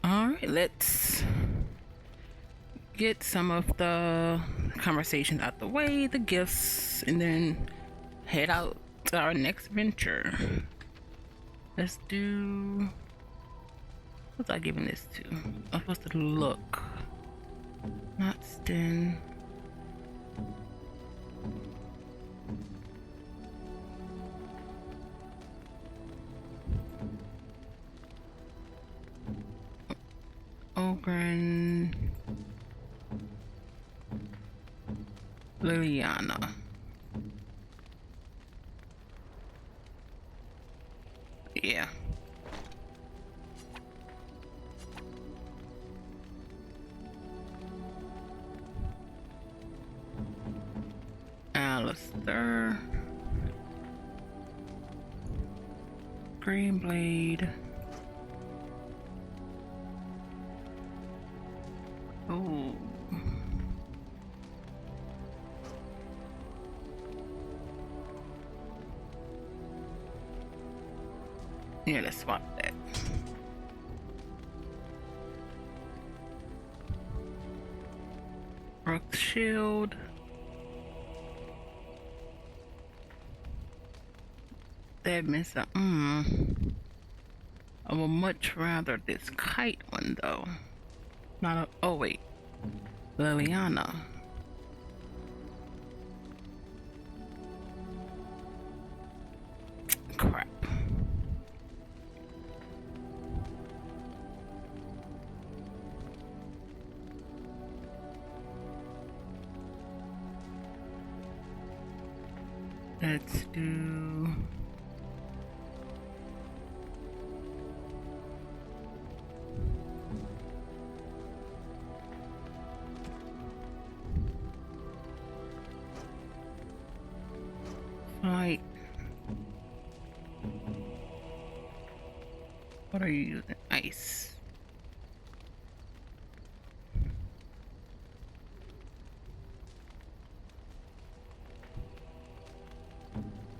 Alright, let's get some of the conversations out the way, the gifts, and then head out to our next venture. Let's do... What's I giving this to? I'm supposed to look. Not Sten. Ogren. Liliana. Yeah. Alistair. Green Blade. Oh. Yeah, let's swap that. Rook's Shield. That means I would much rather this kite one though. Not a, oh wait. Liliana. Crap. Let's do... Flight. What are you using? Ice.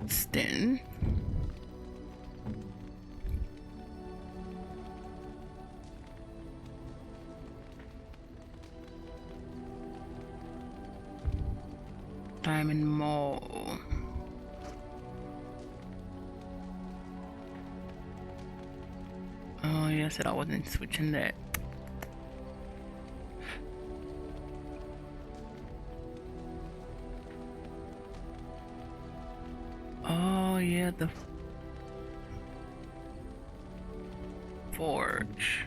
Sten. Diamond Mall. Oh yeah, I said I wasn't switching that. Oh yeah, the forge.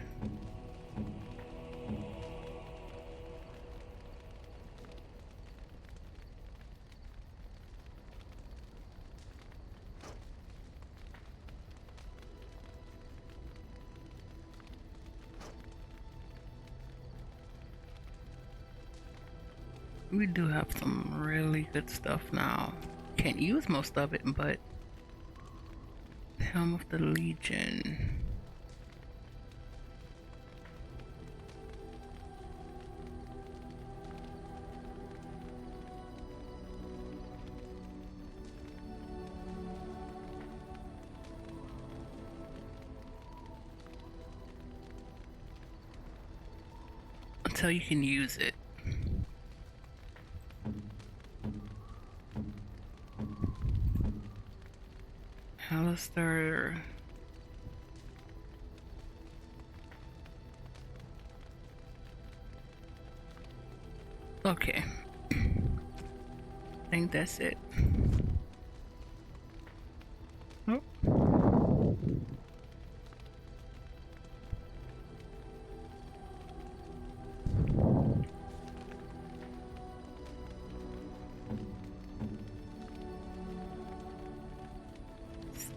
We do have some really good stuff now. Can't use most of it, but Helm of the Legion. Until you can use it. Alistair. Okay. I think that's it. Oh.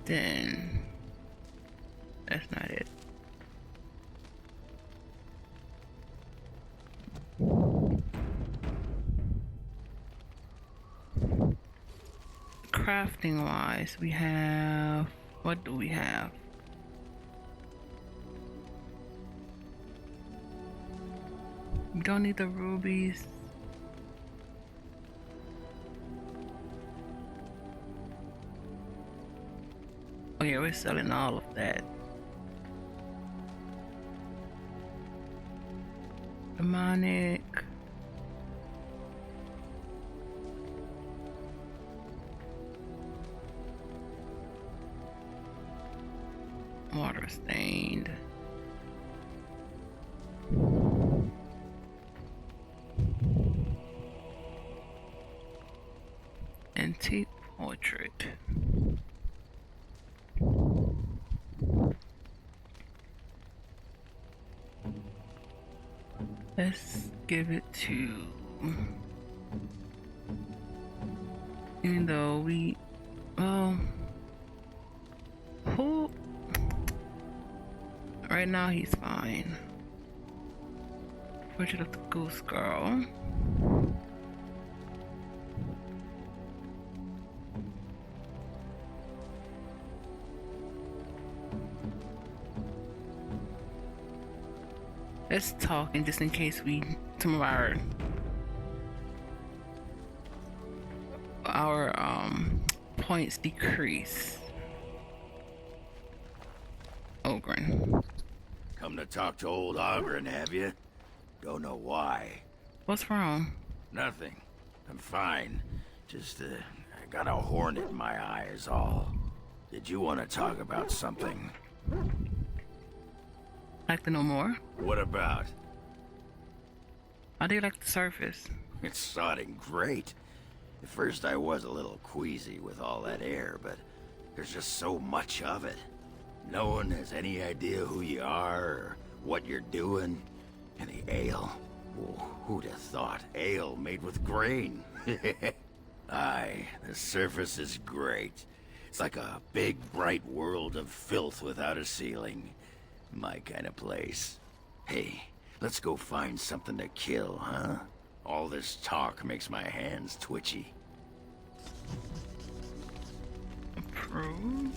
Then that's not it. Crafting wise, we have, what do we have? We don't need the rubies. Oh yeah, we're selling all of that. Demonic. Water stained. Antique portrait. Let's give it to, even though we, well, who, right now he's fine. Portrait of the Goose Girl. Let's talk, and just in case some of our points decrease. Ogren. Come to talk to old Ogren, have you? Don't know why. What's wrong? Nothing. I'm fine. Just, I got a hornet in my eye is all. Did you want to talk about something? Like to know more? What about? How do you like the surface? It's sodding great. At first I was a little queasy with all that air, but there's just so much of it. No one has any idea who you are or what you're doing. And the ale? Oh, who'd have thought? Ale made with grain. Aye, the surface is great. It's like a big, bright world of filth without a ceiling. My kind of place. Hey, let's go find something to kill, huh? All this talk makes my hands twitchy. Approve.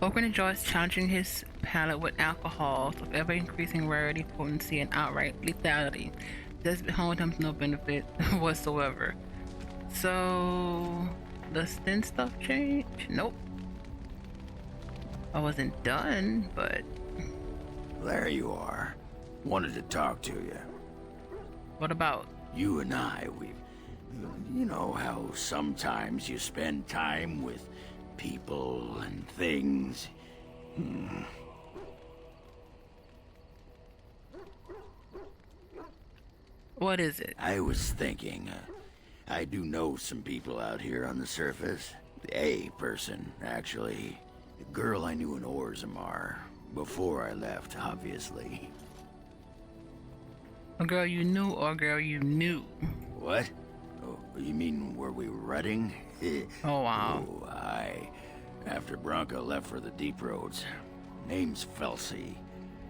Ogren enjoys challenging his palate with alcohols of ever-increasing rarity, potency, and outright lethality. Does behold him no benefit whatsoever. So, does thin stuff change? Nope. I wasn't done, but... There you are. Wanted to talk to you. What about? You and I, you know how sometimes you spend time with people and things. What is it? I was thinking, I do know some people out here on the surface. A person, actually. The girl I knew in Orzammar. Before I left, obviously. A girl you knew or a girl you knew? What? Oh, you mean were we rutting? Oh, wow. Oh, aye. After Bronca left for the deep roads. Name's Felsi.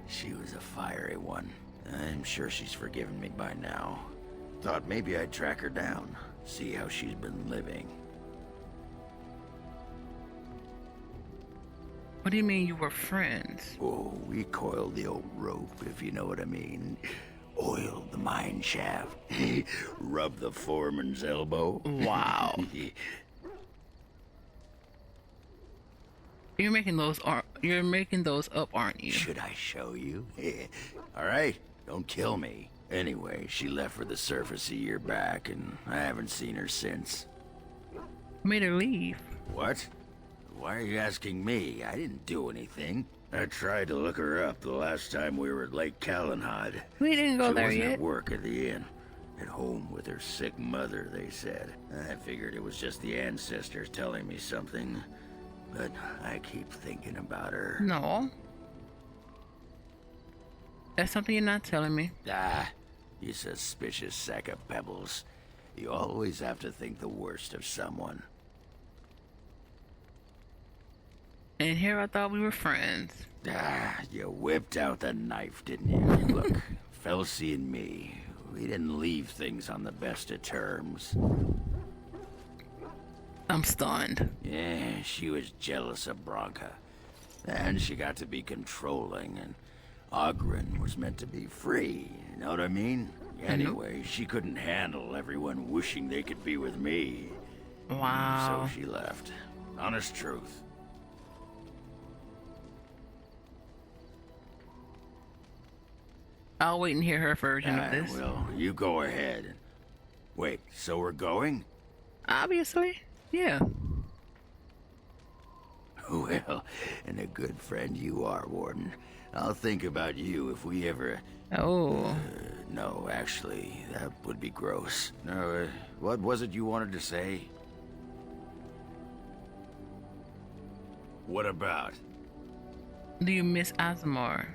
She was a fiery one. I'm sure she's forgiven me by now. Thought maybe I'd track her down. See how she's been living. What do you mean you were friends? Oh, we coiled the old rope, if you know what I mean. Oiled the mine shaft. Rubbed the foreman's elbow. Wow. You're making those up, aren't you? Should I show you? All right, don't kill me. Anyway, she left for the surface a year back, and I haven't seen her since. Made her leave. What? Why are you asking me? I didn't do anything. I tried to look her up the last time we were at Lake Calenhad. We didn't go there yet. She wasn't yet. At work at the inn. At home with her sick mother, they said. I figured it was just the ancestors telling me something. But I keep thinking about her. No. That's something you're not telling me. Ah, you suspicious sack of pebbles. You always have to think the worst of someone. And here I thought we were friends. Ah, you whipped out the knife, didn't you? Look, Felsi and me, we didn't leave things on the best of terms. I'm stunned. Yeah, she was jealous of Bronca. And she got to be controlling, and Ogren was meant to be free, you know what I mean? Anyway, she couldn't handle everyone wishing they could be with me. Wow. So she left. Honest truth. I'll wait and hear her version of this. Well, you go ahead. Wait, so we're going? Obviously, yeah. Well, and a good friend you are, Warden. I'll think about you if we ever... Oh. No, actually, that would be gross. No, what was it you wanted to say? What about? Do you miss Azamar?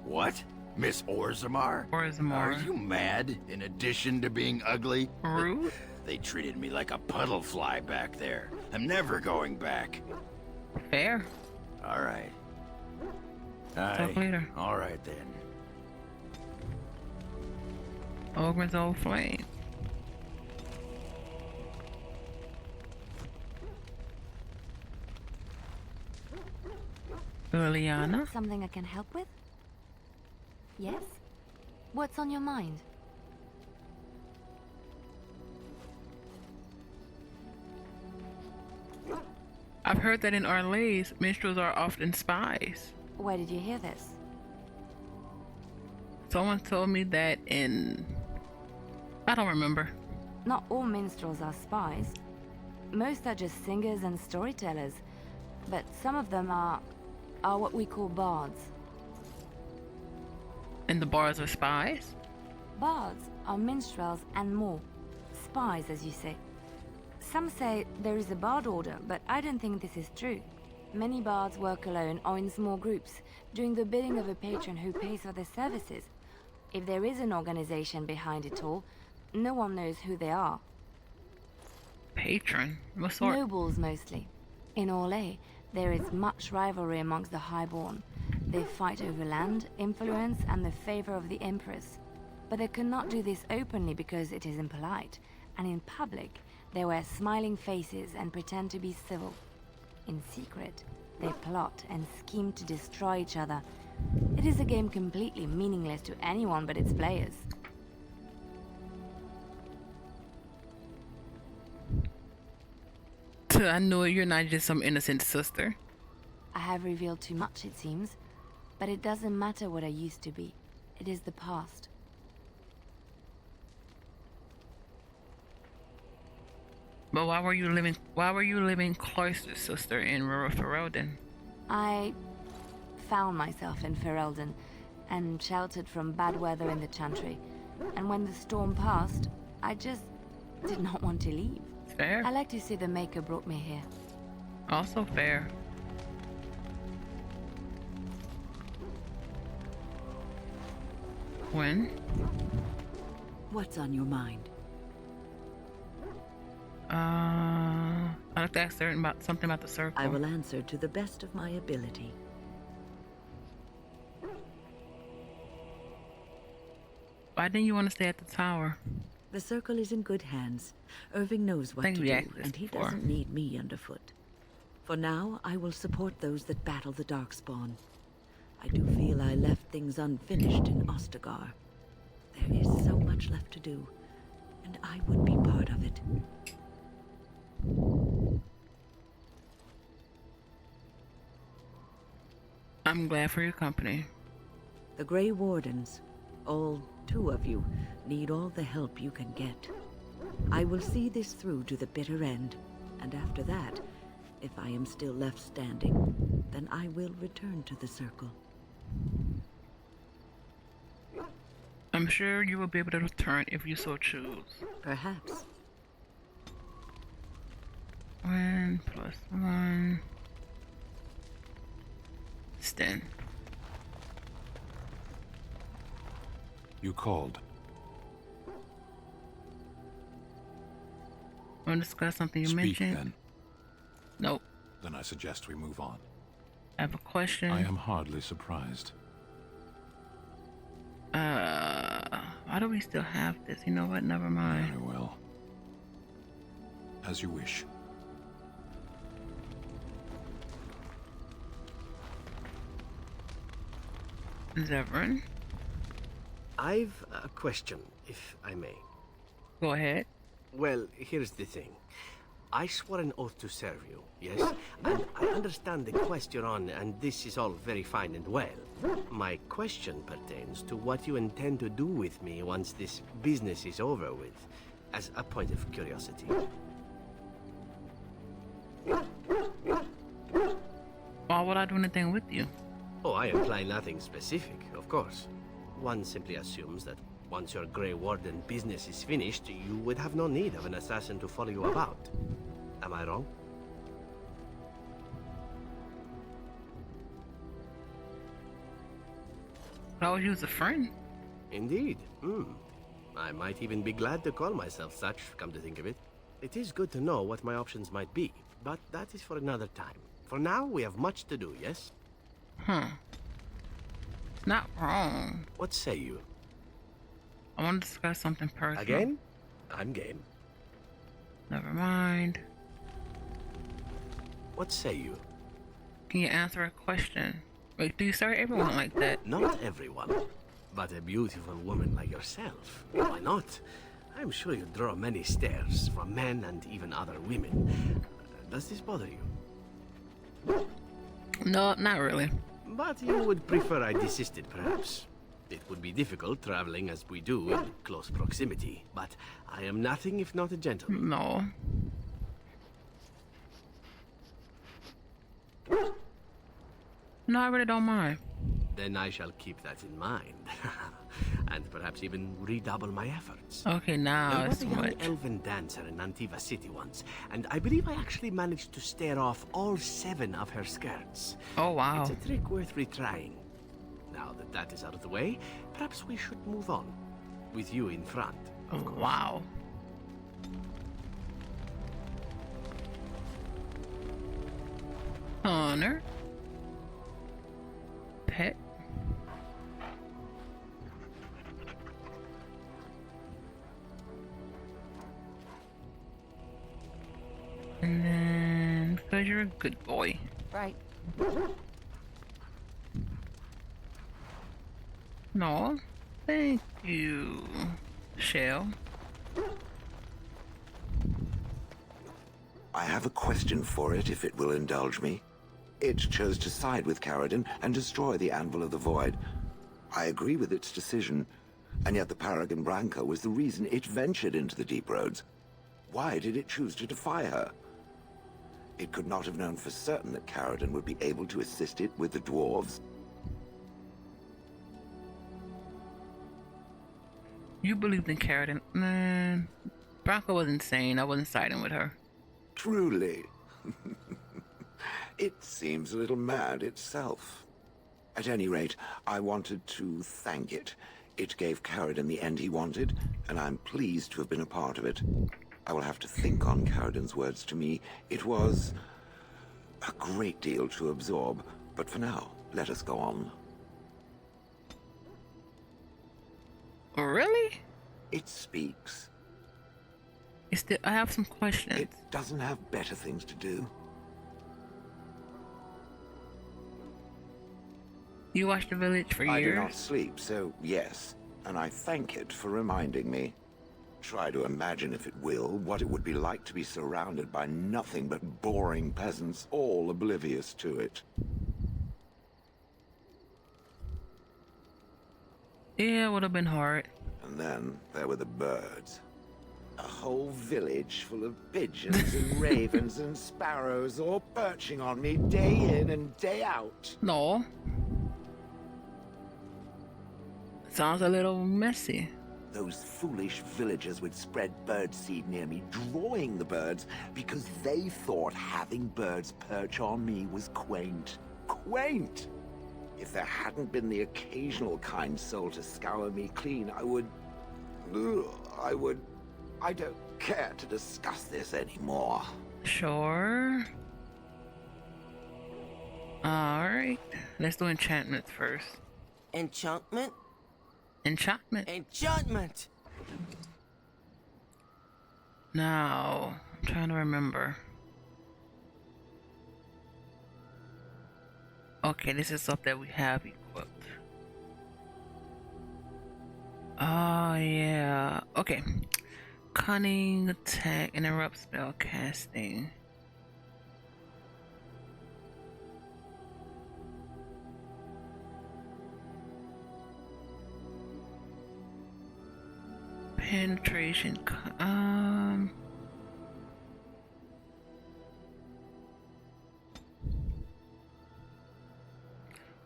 What? Miss Orzammar? Orzammar. Are you mad? In addition to being ugly? Rude? They treated me like a puddle fly back there. I'm never going back. Fair. All right. Talk later. All right then. Ogre's old flame. Liliana? Something I can help with? Yes? What's on your mind? I've heard that in Arles, minstrels are often spies. Where did you hear this? Someone told me that in... I don't remember. Not all minstrels are spies. Most are just singers and storytellers. But some of them are what we call bards. And the bars are spies? Bards are minstrels and more. Spies, as you say. Some say there is a bard order, but I don't think this is true. Many bards work alone or in small groups, doing the bidding of a patron who pays for their services. If there is an organization behind it all, no one knows who they are. Patron? What sort? Nobles, mostly. In Orlais, there is much rivalry amongst the highborn. They fight over land, influence, and the favor of the empress. But they cannot do this openly because it is impolite, and in public, they wear smiling faces and pretend to be civil. In secret, they plot and scheme to destroy each other. It is a game completely meaningless to anyone but its players. I know you're not just some innocent sister. I have revealed too much, it seems. But it doesn't matter what I used to be. It is the past. But why were you living cloistered, sister, in rural Ferelden? I found myself in Ferelden and sheltered from bad weather in the Chantry. And when the storm passed, I just did not want to leave. Fair. I like to say the Maker brought me here. Also fair. When? What's on your mind? I'd like to ask something about the circle. I will answer to the best of my ability. Why didn't you want to stay at the tower? The circle is in good hands. Irving knows what to do, and he doesn't need me underfoot. For now, I will support those that battle the Darkspawn. I do feel I left things unfinished in Ostagar. There is so much left to do, and I would be part of it. I'm glad for your company. The Grey Wardens, all 2 of you, need all the help you can get. I will see this through to the bitter end, and after that, if I am still left standing, then I will return to the circle. I'm sure you will be able to return if you so choose. Perhaps. 1 plus 1. Sten. You called. Want to discuss something you Speak, mentioned? then. Nope. Then I suggest we move on. I have a question. I am hardly surprised. Why do we still have this? You know what? Never mind. Very well. As you wish. Zevran, I've a question, if I may. go ahead. Well, here's the thing. I swore an oath to serve you, yes? And I understand the quest you're on, and this is all very fine and well. My question pertains to what you intend to do with me once this business is over with, as a point of curiosity. Why would I do anything with you? Oh, I imply nothing specific, of course. One simply assumes that once your Grey Warden business is finished, you would have no need of an assassin to follow you about. Am I wrong? I always use a friend. Indeed. I might even be glad to call myself such, come to think of it. It is good to know what my options might be, but that is for another time. For now, we have much to do, yes? Not wrong. What say you? I want to discuss something personal. Again? I'm game. Never mind. What say you? Can you answer a question? Wait, do you serve everyone like that? Not everyone, but a beautiful woman like yourself. Why not? I'm sure you draw many stares from men and even other women. Does this bother you? No, not really. But you would prefer I desisted, perhaps. It would be difficult traveling as we do in close proximity, but I am nothing if not a gentleman. No. No, I really don't mind. Then I shall keep that in mind. And perhaps even redouble my efforts. Okay, now There it's was a young much. elven dancer in Antiva City once, and I believe I actually managed to stare off all 7 of her skirts. Oh, wow. It's a trick worth retrying. Now that that is out of the way, perhaps we should move on. With you in front, of course. Wow. Honor. Pet. And then, because you're a good boy. Right. No, thank you, Shell. I have a question for it, if it will indulge me. It chose to side with Caradon and destroy the Anvil of the Void. I agree with its decision, and yet the Paragon Branca was the reason it ventured into the Deep Roads. Why did it choose to defy her? It could not have known for certain that Caradon would be able to assist it with the dwarves. You believed in Caradon. Man, Branca was insane. I wasn't siding with her. Truly. It seems a little mad itself. At any rate, I wanted to thank it. It gave Caradon the end he wanted, and I'm pleased to have been a part of it. I will have to think on Caradon's words to me. It was a great deal to absorb, but for now, let us go on. Really? It speaks. I have some questions. It doesn't have better things to do. You watched The Village for I years? do not sleep, so yes, and I thank it for reminding me. Try to imagine, if it will, what it would be like to be surrounded by nothing but boring peasants, all oblivious to it. Yeah, it would have been hard. And then there were the birds. A whole village full of pigeons and ravens and sparrows all perching on me day in and day out. No. Sounds a little messy. Those foolish villagers would spread birdseed near me, drawing the birds, because they thought having birds perch on me was quaint. Quaint! If there hadn't been the occasional kind soul to scour me clean, I don't care to discuss this anymore. Sure. Alright. Let's do enchantments first. Enchantment? Enchantment. Enchantment! Now, I'm trying to remember. Okay, this is stuff that we have equipped. Oh, yeah. Okay. Cunning attack interrupt spell casting. Penetration.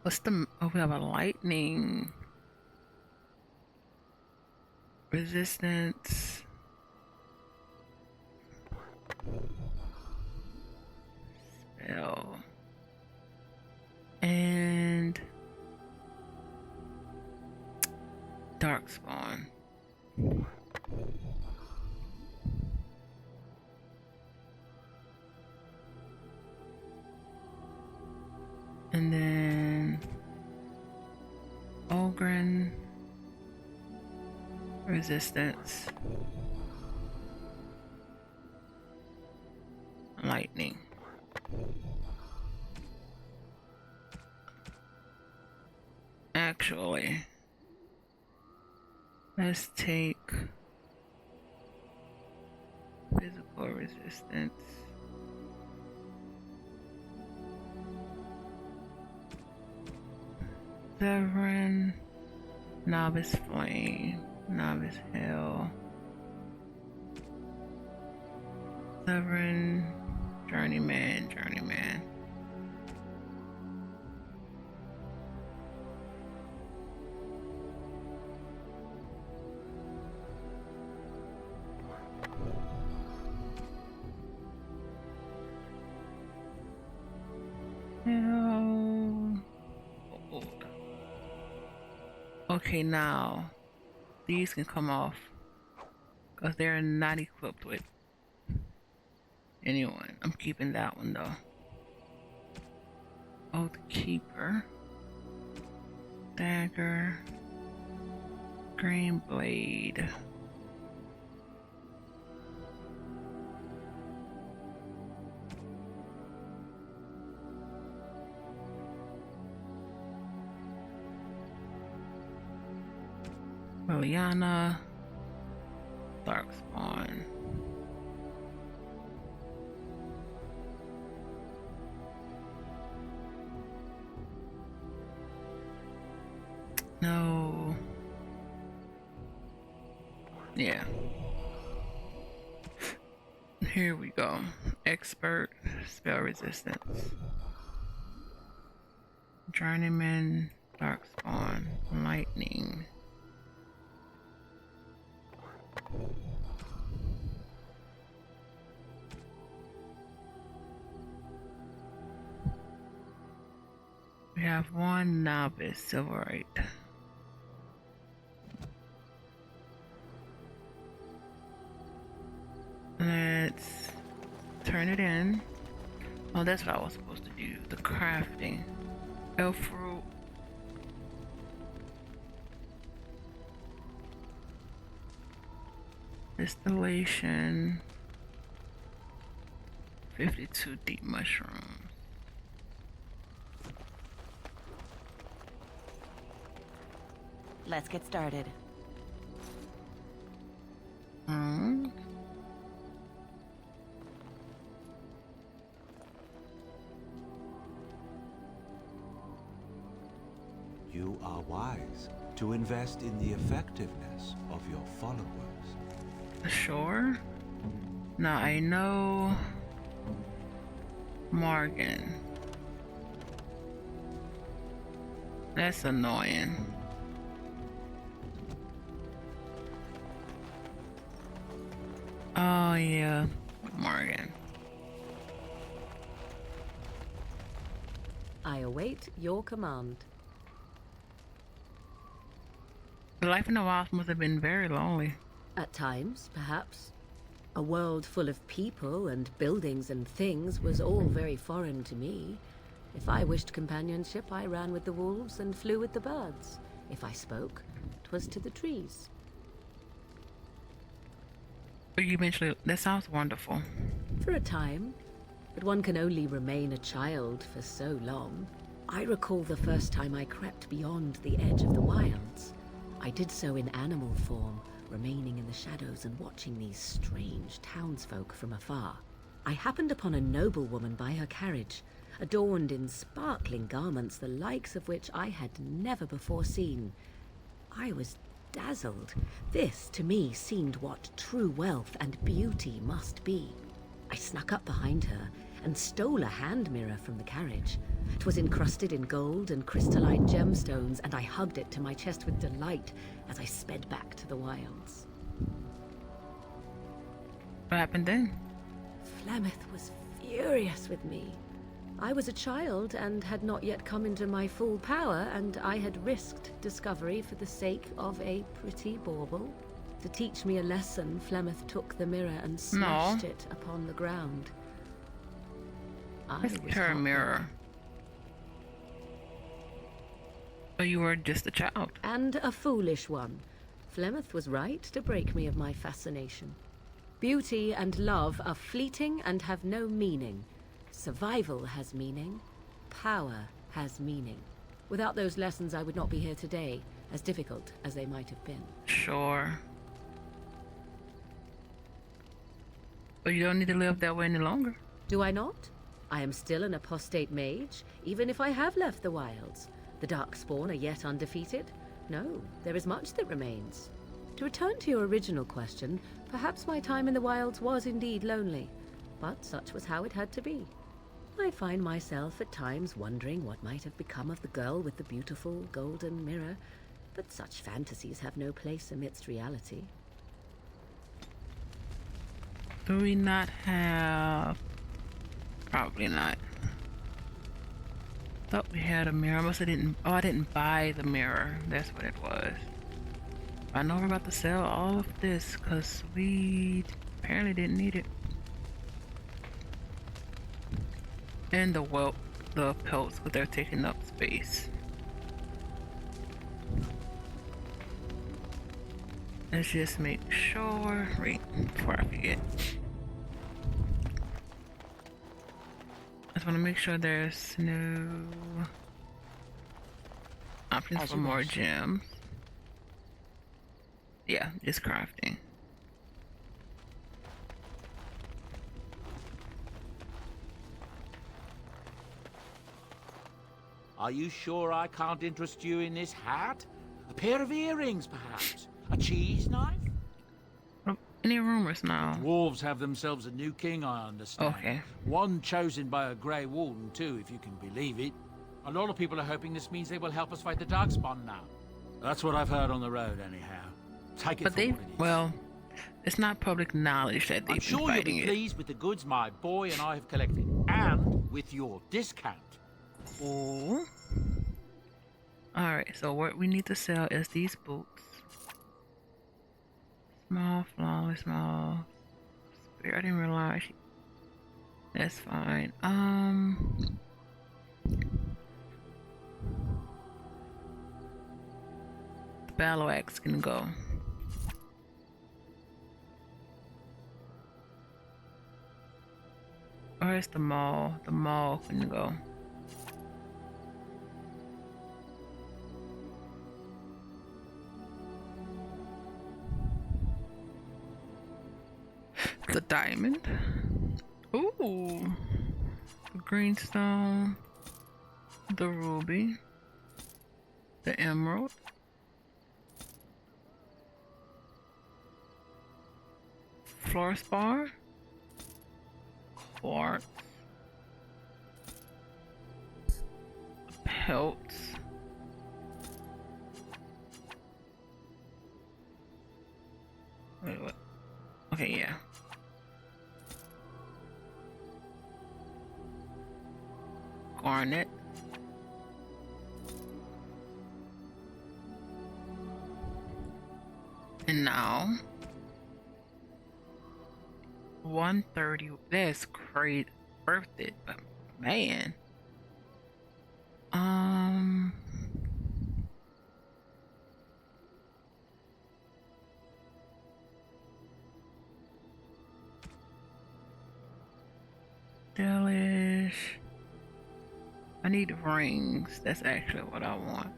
What's the? Oh, we have a lightning resistance. Spell. And darkspawn. And then Ogren resistance. Lightning. Actually, let's take physical resistance. Severin, Novice Flame, Novice Hell, Severin, Journeyman. Hell. Okay, now these can come off because they're not equipped with anyone. I'm keeping that one though. Oath Keeper, Dagger, Green Blade. Liliana, Darkspawn. No. Yeah. Here we go. Expert, spell resistance. Journeyman, Darkspawn, Lightning. We have one novice, Silverite. Let's turn it in. Oh, that's what I was supposed to do. The crafting. Elf fruit. Distillation. 52 deep mushrooms. Let's get started. You are wise to invest in the effectiveness of your followers. Sure. Now I know Morgan. That's annoying. Oh yeah, Morgan. I await your command. The life in the wild must have been very lonely. At times, perhaps. A world full of people and buildings and things was all very foreign to me. If I wished companionship, I ran with the wolves and flew with the birds. If I spoke, 'twas to the trees. You mentioned that sounds wonderful. For a time, but one can only remain a child for so long. I recall the first time I crept beyond the edge of the wilds. I did so in animal form, remaining in the shadows and watching these strange townsfolk from afar, I happened upon a noblewoman by her carriage, adorned in sparkling garments the likes of which I had never before seen. I was dazzled. This, to me, seemed what true wealth and beauty must be. I snuck up behind her and stole a hand mirror from the carriage. 'Twas encrusted in gold and crystalline gemstones, and I hugged it to my chest with delight as I sped back to the wilds. What happened then? Flemeth was furious with me. I was a child and had not yet come into my full power, and I had risked discovery for the sake of a pretty bauble. To teach me a lesson, Flemeth took the mirror and smashed it upon the ground. Let's get her a mirror. Oh, you were just a child. And a foolish one. Flemeth was right to break me of my fascination. Beauty and love are fleeting and have no meaning. Survival has meaning. Power has meaning. Without those lessons, I would not be here today, as difficult as they might have been. Sure. But you don't need to live that way any longer. Do I not? I am still an apostate mage, even if I have left the wilds. The Darkspawn are yet undefeated. No, there is much that remains. To return to your original question, perhaps my time in the wilds was indeed lonely, but such was how it had to be. I find myself at times wondering what might have become of the girl with the beautiful golden mirror, but such fantasies have no place amidst reality. Do we not have... Probably not. Thought we had a mirror. I didn't buy the mirror. That's what it was. I know we're about to sell all of this because we apparently didn't need it. And the pelts, because they're taking up space. Let's just make sure, wait, before I forget. I just want to make sure there's no options for more gems. Yeah, just crafting. Are you sure I can't interest you in this hat? A pair of earrings, perhaps? A cheese knife? Any rumors now? Dwarves have themselves a new king, I understand. Okay. One chosen by a Grey Warden, too, if you can believe it. A lot of people are hoping this means they will help us fight the Darkspawn now. That's what I've heard on the road, anyhow. Take it for what it is. Well, it's not public knowledge that they've been fighting it. I'm sure you'll be pleased with the goods my boy and I have collected, and with your discount. Oh. Alright, so what we need to sell is these boots. Small, flawless, small. I didn't realize. That's fine. The battle axe can go. Where's the mall? The mall can go. The diamond. Ooh. The greenstone. The ruby. The emerald. Fluorspar. Quartz. Pelts. Wait, what? Okay, yeah. Garnet. And now 130. That's great. Worth it, but man. Delish. I need rings. That's actually what I want.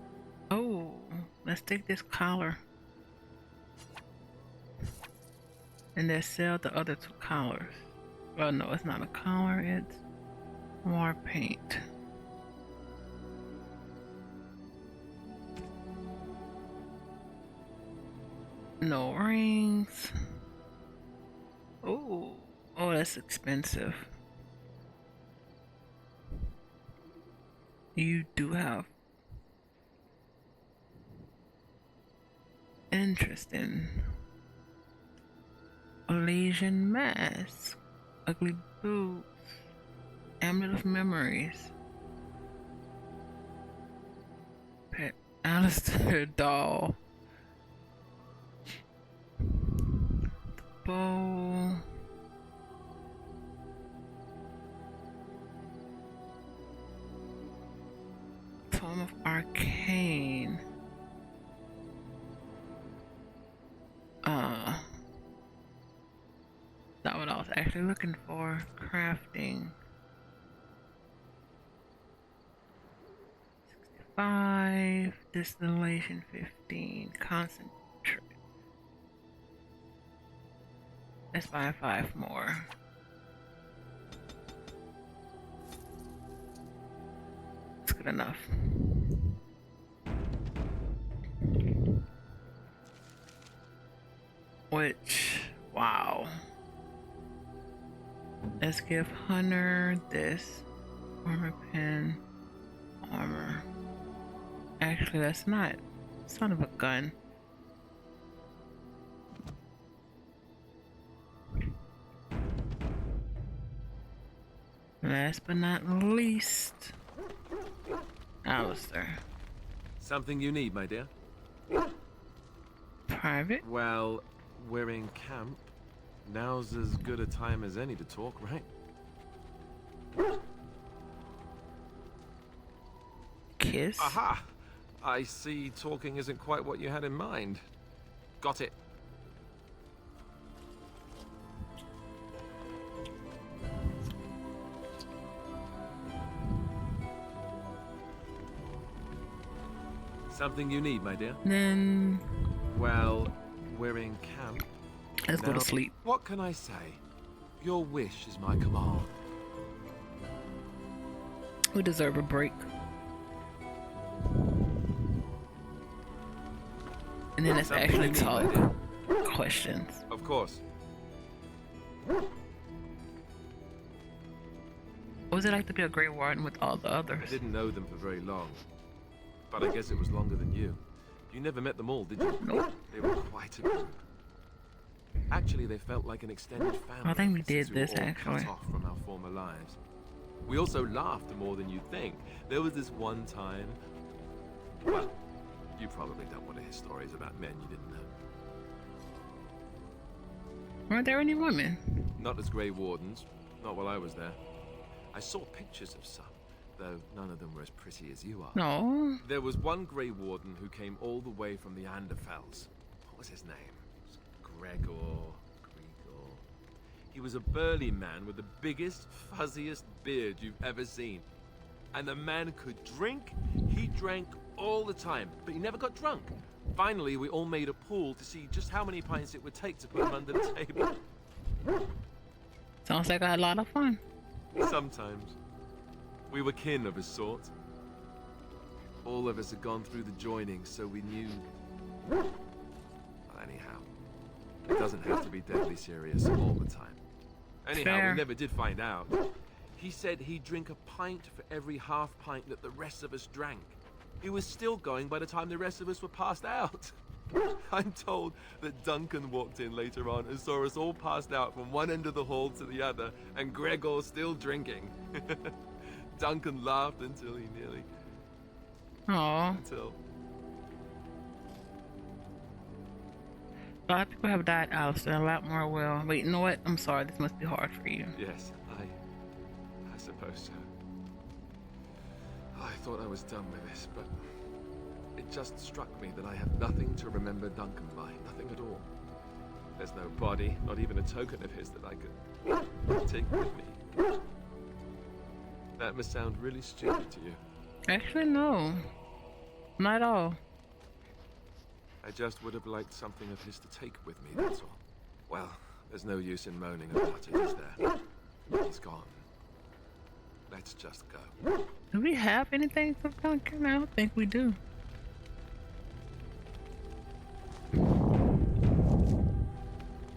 Oh, let's take this collar. And they sell the other 2 collars. Well, no, it's not a collar, it's more paint. No rings. Oh, that's expensive. You do have interesting Malaysian mask, ugly boots, amulet of memories, pet Alistair doll, the bow, Tome of Arcane. Not what I was actually looking for. Crafting. 65. Distillation 15. Concentrate. Let's buy 5 more. That's good enough. Which, wow. Let's give Hunter this armor pen, armor. Actually, that's not. Son of a gun. Last but not least, Alistair. Something you need, my dear? Private? Well, we're in camp. Now's as good a time as any to talk, right? Kiss? Aha! I see talking isn't quite what you had in mind. Got it. Something you need, my dear? Then... Well, we're in camp. Let's go to sleep. What can I say? Your wish is my command. We deserve a break. And then let's actually talk. Questions. Of course. What was it like to be a Grey Warden with all the others? I didn't know them for very long. But I guess it was longer than you. You never met them all, did you? Nope. They were quite a group. Actually, they felt like an extended family. I think we did since this, were all actually. Cut off from our former lives. We also laughed more than you'd think. There was this one time. Well, you probably don't want to hear stories about men you didn't know. Weren't there any women? Not as Grey Wardens. Not while I was there. I saw pictures of some, though none of them were as pretty as you are. No. There was one Grey Warden who came all the way from the Anderfells. What was his name? Gregor. He was a burly man with the biggest, fuzziest beard you've ever seen. And the man could drink. He drank all the time, but he never got drunk. Finally, we all made a pool to see just how many pints it would take to put him under the table. Sounds like I had a lot of fun. Sometimes. We were kin of a sort. All of us had gone through the joining, so we knew... Well, anyhow, it doesn't have to be deadly serious all the time. Anyhow, Fair. we never did find out. He said he'd drink a pint for every half pint that the rest of us drank. He was still going by the time the rest of us were passed out. I'm told that Duncan walked in later on and saw us all passed out from one end of the hall to the other, and Gregor still drinking. Duncan laughed until he nearly... Aww. Until... A lot of people have died, Alistair. A lot more will. Wait, you know what? I'm sorry. This must be hard for you. Yes, I suppose so. I thought I was done with this, but it just struck me that I have nothing to remember Duncan by. Nothing at all. There's no body, not even a token of his that I could take with me. That must sound really stupid to you. Actually, no. Not at all. I just would have liked something of his to take with me, that's all. Well, There's no use in moaning about it, is there? He's gone. Let's just go. Do we have anything for Duncan? I don't think we do.